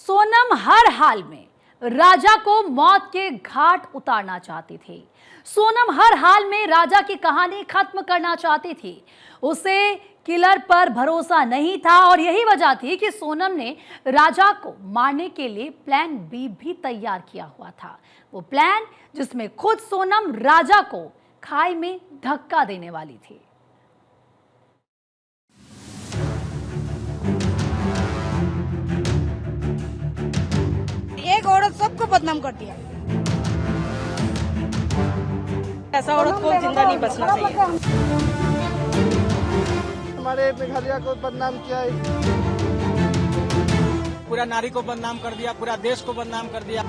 सोनम हर हाल में राजा को मौत के घाट उतारना चाहती थी। सोनम हर हाल में राजा की कहानी खत्म करना चाहती थी। उसे किलर पर भरोसा नहीं था और यही वजह थी कि सोनम ने राजा को मारने के लिए प्लान बी भी तैयार किया हुआ था। वो प्लान जिसमें खुद सोनम राजा को खाई में धक्का देने वाली थी। एक औरत सबको बदनाम कर दिया। ऐसा औरत को जिंदा नहीं बचना चाहिए। हमारे मेघालय को बदनाम किया है, पूरा नारी को बदनाम कर दिया, पूरा देश को बदनाम कर दिया।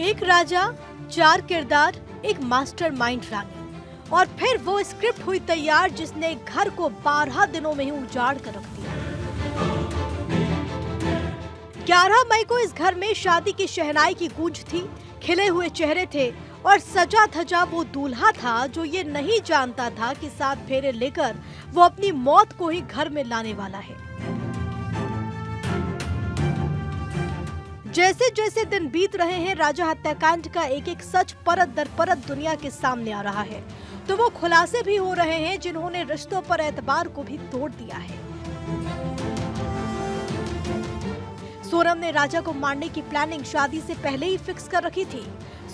एक राजा, चार किरदार, एक मास्टरमाइंड रानी और फिर वो स्क्रिप्ट हुई तैयार जिसने घर को 12 दिनों में ही उजाड़ कर रख दिया। 11 मई को इस घर में शादी की शहनाई की गूंज थी, खिले हुए चेहरे थे और सजा धजा वो दूल्हा था जो ये नहीं जानता था कि 7 फेरे लेकर वो अपनी मौत को ही घर में लाने वाला है। जैसे जैसे दिन बीत रहे हैं, राजा हत्याकांड का एक एक सच परत दर परत दुनिया के सामने आ रहा है, तो वो खुलासे भी हो रहे हैं जिन्होंने रिश्तों पर एतबार को भी तोड़ दिया है। सोनम ने राजा को मारने की प्लानिंग शादी से पहले ही फिक्स कर रखी थी।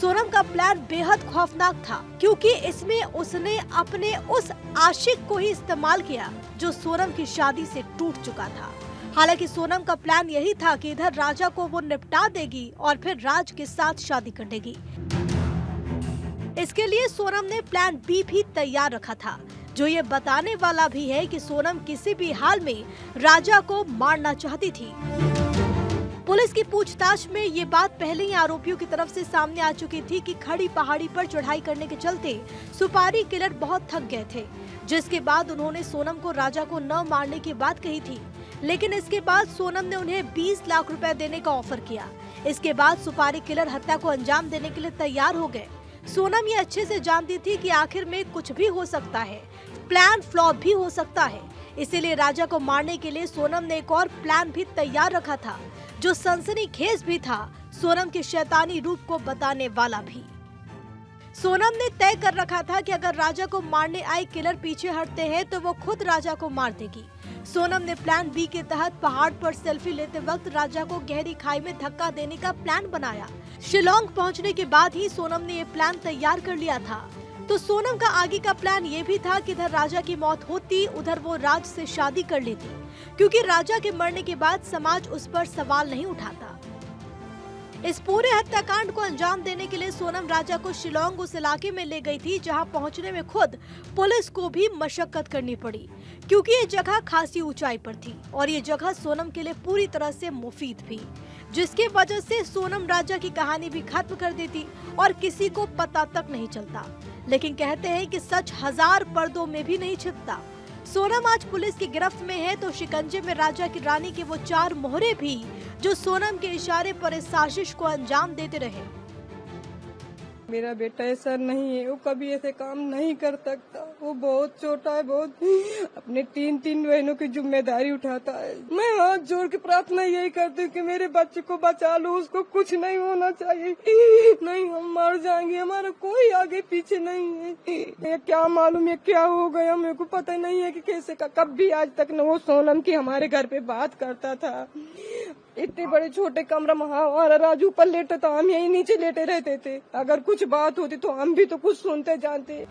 सोनम का प्लान बेहद खौफनाक था क्योंकि इसमें उसने अपने उस आशिक को ही इस्तेमाल किया जो सोनम की शादी से टूट चुका था। हालांकि सोनम का प्लान यही था कि इधर राजा को वो निपटा देगी और फिर राज के साथ शादी कर लेगी। इसके लिए सोनम ने प्लान बी भी तैयार रखा था जो ये बताने वाला भी है कि सोनम किसी भी हाल में राजा को मारना चाहती थी। पुलिस की पूछताछ में ये बात पहले ही आरोपियों की तरफ से सामने आ चुकी थी कि खड़ी पहाड़ी पर चढ़ाई करने के चलते सुपारी किलर बहुत थक गए थे, जिसके बाद उन्होंने सोनम को राजा को न मारने की बात कही थी। लेकिन इसके बाद सोनम ने उन्हें 20 लाख रुपए देने का ऑफर किया। इसके बाद सुपारी किलर हत्या को अंजाम देने के लिए तैयार हो गए। सोनम ये अच्छे से जानती थी कि आखिर में कुछ भी हो सकता है, प्लान फ्लॉप भी हो सकता है। इसीलिए राजा को मारने के लिए सोनम ने एक और प्लान भी तैयार रखा था जो सनसनीखेज भी था, सोनम के शैतानी रूप को बताने वाला भी। सोनम ने तय कर रखा था कि अगर राजा को मारने आए किलर पीछे हटते हैं तो वो खुद राजा को मार देगी। सोनम ने प्लान बी के तहत पहाड़ पर सेल्फी लेते वक्त राजा को गहरी खाई में धक्का देने का प्लान बनाया। शिलोंग पहुंचने के बाद ही सोनम ने ये प्लान तैयार कर लिया था। तो सोनम का आगे का प्लान ये भी था कि इधर राजा की मौत होती, उधर वो राज से शादी कर लेती, क्योंकि राजा के मरने के बाद समाज उस पर सवाल नहीं उठाता। इस पूरे हत्याकांड को अंजाम देने के लिए सोनम राजा को शिलोंग उस इलाके में ले गई थी जहां पहुंचने में खुद पुलिस को भी मशक्कत करनी पड़ी, क्योंकि ये जगह खासी ऊंचाई पर थी और ये जगह सोनम के लिए पूरी तरह से मुफीद भी, जिसकी वजह से सोनम राजा की कहानी भी खत्म कर देती और किसी को पता तक नहीं चलता। लेकिन कहते हैं कि सच 1000 पर्दों में भी नहीं छिपता। सोनम आज पुलिस की गिरफ्त में है तो शिकंजे में राजा की रानी के वो 4 मोहरे भी जो सोनम के इशारे पर इस साजिश को अंजाम देते रहे। मेरा बेटा ऐसा नहीं है, वो कभी ऐसे काम नहीं कर सकता। वो बहुत छोटा है, बहुत अपने 3 बहनों की जिम्मेदारी उठाता है। मैं हाथ जोड़ के प्रार्थना यही करती हूँ कि मेरे बच्चे को बचा लो, उसको कुछ नहीं होना चाहिए। नहीं, हम मर जाएंगे, हमारा कोई आगे पीछे नहीं है। ये क्या मालूम है क्या हो गया, मेरे को पता नहीं है कि कैसे का। कभी आज तक न वो सोनम की हमारे घर पे बात करता था। इतने बड़े छोटे कमरा में हमारा राजू ऊपर लेटा था, हम यही नीचे लेटे रहते थे। अगर कुछ बात होती तो हम भी तो कुछ सुनते जानते।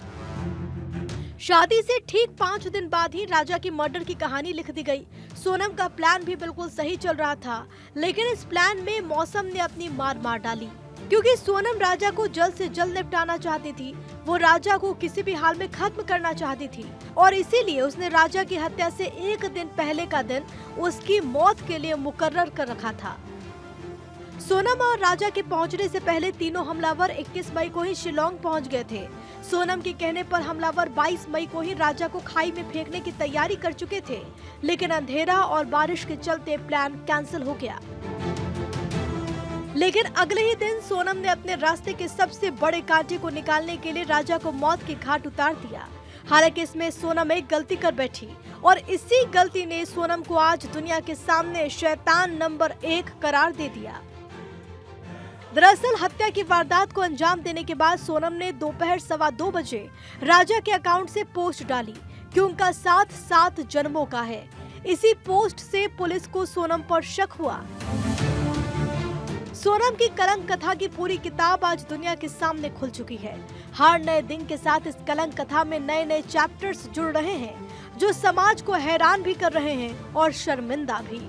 शादी से ठीक 5 दिन बाद ही राजा की मर्डर की कहानी लिख दी गई। सोनम का प्लान भी बिल्कुल सही चल रहा था, लेकिन इस प्लान में मौसम ने अपनी मार डाली, क्योंकि सोनम राजा को जल्द से जल्द निपटाना चाहती थी। वो राजा को किसी भी हाल में खत्म करना चाहती थी और इसीलिए उसने राजा की हत्या से 1 दिन पहले का दिन उसकी मौत के लिए मुकर्रर कर रखा था। सोनम और राजा के पहुंचने से पहले तीनों हमलावर 21 मई को ही शिलोंग पहुंच गए थे। सोनम के कहने पर हमलावर 22 मई को ही राजा को खाई में फेंकने की तैयारी कर चुके थे, लेकिन अंधेरा और बारिश के चलते प्लान कैंसिल हो गया। लेकिन अगले ही दिन सोनम ने अपने रास्ते के सबसे बड़े कांटे को निकालने के लिए राजा को मौत के घाट उतार दिया। हालांकि इसमें सोनम एक गलती कर बैठी और इसी गलती ने सोनम को आज दुनिया के सामने शैतान नंबर 1 करार दे दिया। दरअसल हत्या की वारदात को अंजाम देने के बाद सोनम ने दोपहर 2:15 बजे राजा के अकाउंट से पोस्ट डाली कि उनका साथ 7 जन्मों का है। इसी पोस्ट से पुलिस को सोनम पर शक हुआ। सोनम की कलंक कथा की पूरी किताब आज दुनिया के सामने खुल चुकी है। हर नए दिन के साथ इस कलंक कथा में नए नए चैप्टर्स जुड़ रहे हैं जो समाज को हैरान भी कर रहे हैं और शर्मिंदा भी।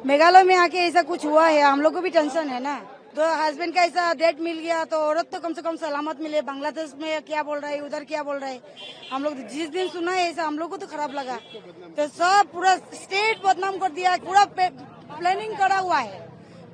मेघालय में आके ऐसा कुछ हुआ है, हम लोग को भी टेंशन है ना। तो हस्बैंड का ऐसा डेट मिल गया तो औरत तो कम से कम सलामत मिले। बांग्लादेश में क्या बोल रहा है, उधर क्या बोल रहा है, हम लोग जिस दिन सुना है ऐसा हम लोग को तो खराब लगा। तो सब पूरा स्टेट बदनाम कर दिया, पूरा प्लानिंग करा हुआ है।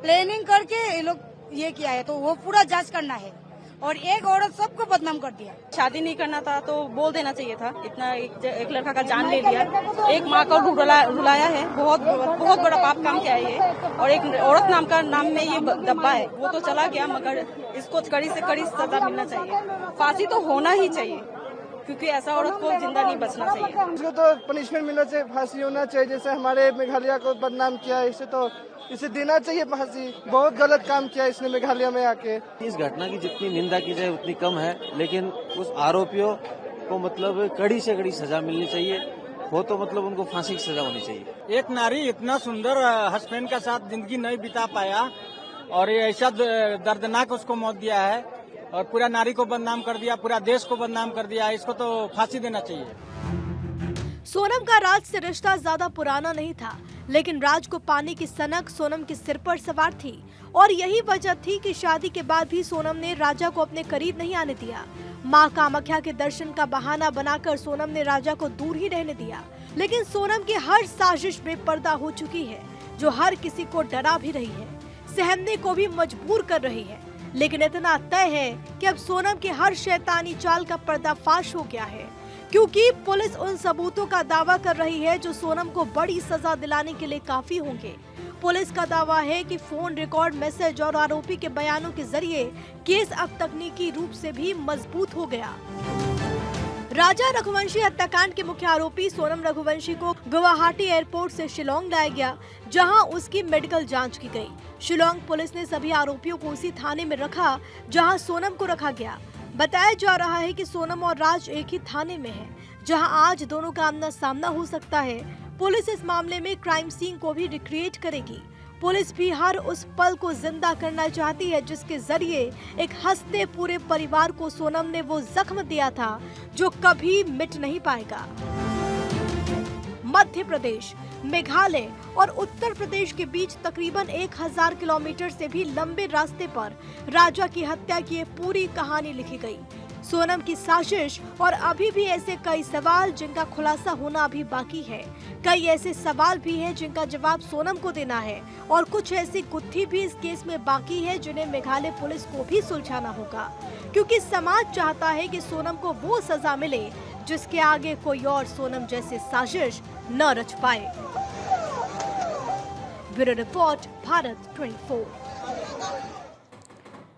प्लानिंग करके ये लोग ये किया है तो वो पूरा जांच करना है। और एक औरत सबको बदनाम कर दिया। शादी नहीं करना था तो बोल देना चाहिए था। इतना एक लड़का का जान ले लिया, एक माँ को रुलाया है। बहुत बड़ा पाप काम किया है ये। और एक औरत नाम का नाम में ये दब्बा है, वो तो चला गया मगर इसको कड़ी से कड़ी सजा मिलना चाहिए। फांसी तो होना ही चाहिए क्योंकि ऐसा औरत को जिंदा नहीं बचना चाहिए। इसको तो पनिशमेंट मिलना चाहिए, फांसी होना चाहिए। जैसे हमारे मेघालय को बदनाम किया, इसे देना चाहिए फांसी। बहुत गलत काम किया इसने मेघालय में आके। इस घटना की जितनी निंदा की जाए उतनी कम है, लेकिन उस आरोपियों को मतलब कड़ी से कड़ी सजा मिलनी चाहिए। हो तो मतलब उनको फांसी की सजा होनी चाहिए। एक नारी इतना सुंदर हस्बैंड के साथ जिंदगी नहीं बिता पाया और ये ऐसा दर्दनाक उसको मौत दिया है और पूरा नारी को बदनाम कर दिया, पूरा देश को बदनाम कर दिया। इसको तो फांसी देना चाहिए। सोनम का राज से रिश्ता ज्यादा पुराना नहीं था, लेकिन राज को पाने की सनक सोनम के सिर पर सवार थी और यही वजह थी कि शादी के बाद भी सोनम ने राजा को अपने करीब नहीं आने दिया। मां कामाख्या के दर्शन का बहाना बनाकर सोनम ने राजा को दूर ही रहने दिया। लेकिन सोनम की हर साजिश बेपर्दा हो चुकी है, जो हर किसी को डरा भी रही है, सहमने को भी मजबूर कर रही है। लेकिन इतना तय है कि अब सोनम की हर शैतानी चाल का पर्दाफाश हो गया है, क्योंकि पुलिस उन सबूतों का दावा कर रही है जो सोनम को बड़ी सजा दिलाने के लिए काफी होंगे। पुलिस का दावा है कि फोन रिकॉर्ड, मैसेज और आरोपी के बयानों के जरिए केस अब तकनीकी रूप से भी मजबूत हो गया। राजा रघुवंशी हत्याकांड के मुख्य आरोपी सोनम रघुवंशी को गुवाहाटी एयरपोर्ट से शिलोंग लाया गया, जहां उसकी मेडिकल जांच की गई। शिलोंग पुलिस ने सभी आरोपियों को उसी थाने में रखा जहां सोनम को रखा गया। बताया जा रहा है कि सोनम और राज एक ही थाने में हैं, जहां आज दोनों का आमना सामना हो सकता है। पुलिस इस मामले में क्राइम सीन को भी रिक्रिएट करेगी। पुलिस भी हर उस पल को जिंदा करना चाहती है जिसके जरिए एक हंसते पूरे परिवार को सोनम ने वो जख्म दिया था जो कभी मिट नहीं पाएगा। मध्य प्रदेश, मेघालय और उत्तर प्रदेश के बीच तकरीबन 1000 किलोमीटर से भी लंबे रास्ते पर राजा की हत्या की पूरी कहानी लिखी गई। सोनम की साजिश और अभी भी ऐसे कई सवाल जिनका खुलासा होना अभी बाकी है। कई ऐसे सवाल भी हैं जिनका जवाब सोनम को देना है और कुछ ऐसी गुत्थी भी इस केस में बाकी है जिन्हें मेघालय पुलिस को भी सुलझाना होगा, क्योंकि समाज चाहता है कि सोनम को वो सजा मिले जिसके आगे कोई और सोनम जैसे साजिश न रच पाए। Bureau report, Bharat 24।